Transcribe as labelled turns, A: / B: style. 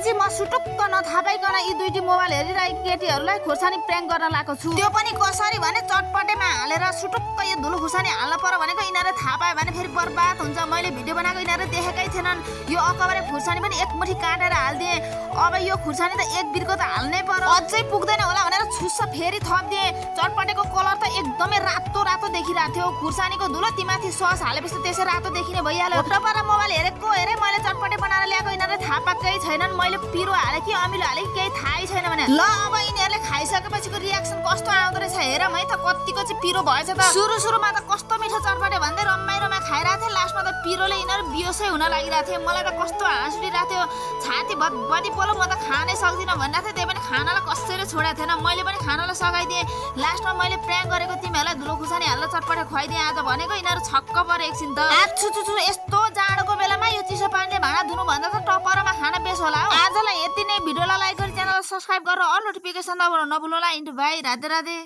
A: त्यसपछि म सुटुक्क नथापाइकन यी दुईटी मोबाइल हेरिरहेको केटीहरूलाई खुर्सानी प्र्याङ्क गर्न लागेको छु। त्यो पनि कसरी भने चटपटेमा हालेर सुटुक्क यो धुलो खुर्सानी हाल्न पर्यो भनेको यिनीहरूले थाहा पायो भने फेरि बर्बाद हुन्छ। मैले भिडियो बनाएको यिनीहरूले देखेकै थिएनन्। यो अकबरे खुर्सानी पनि एक मुठी काटेर हालिदिएँ। अब यो खुर्सानी त एक बिर्को त हाल्नै पर्यो, अझै पुग्दैन होला भनेर छुस्स फेरि थपिदिएँ। चटपटेको कलर त एकदमै रातो रातो देखिरहेको थियो। खुर्सानीको धुलो तीमाथि सस हालेपछि त्यसै रातो देखिने भइहाल्यो। फोटोबाट मोबाइल हेरेको हेरे मैले चटपटे बनाएर ल्याएको यिनीहरूले थाहा पाएकै छैनन्। मैले पिरो हाले कि अमिलो हाले कि केही थाहै छैन भने। ल अब यिनीहरूले खाइसकेपछिको रियाक्सन कस्तो आउँदो रहेछ हेरौँ है त, कतिको चाहिँ पिरो भएछ त। सुरुमा त कस्तो मिठो चटपटे भन्दै रमाइलोमा खाइरहेको थिएँ, लास्टमा त पिरोले यिनीहरू बियोसै हुन लागिरहेको थियो। मलाई त कस्तो हाँस उठिरहेको थियो, छाती भतभती पोलो म त खानै सक्दिनँ भनिरहेको थिएँ। त्यही पनि खानालाई कसैले छोडेको थिएन, मैले पनि खानालाई सघाइदिएँ। लास्टमा मैले प्र्याङ्क गरेको तिमीहरूलाई धुलो खुर्सानी हालेर चटपटे खुवाइदिएँ आज भनेको यिनीहरू छक्क परे एकछिन त। आछु यस्तो जाडोको बेलामा यो चिसो पानीले भाँडा धुनु भन्दा त टपरमा खाना बेस होला हो। आजलाई यति नै, भिडियोलाई लाइक गरी च्यानललाई सब्स्क्राइब गरेर अल नोटिफिकेसन दबाउन नभुल्नु होला। इन्टु भाइ, राधे राधे।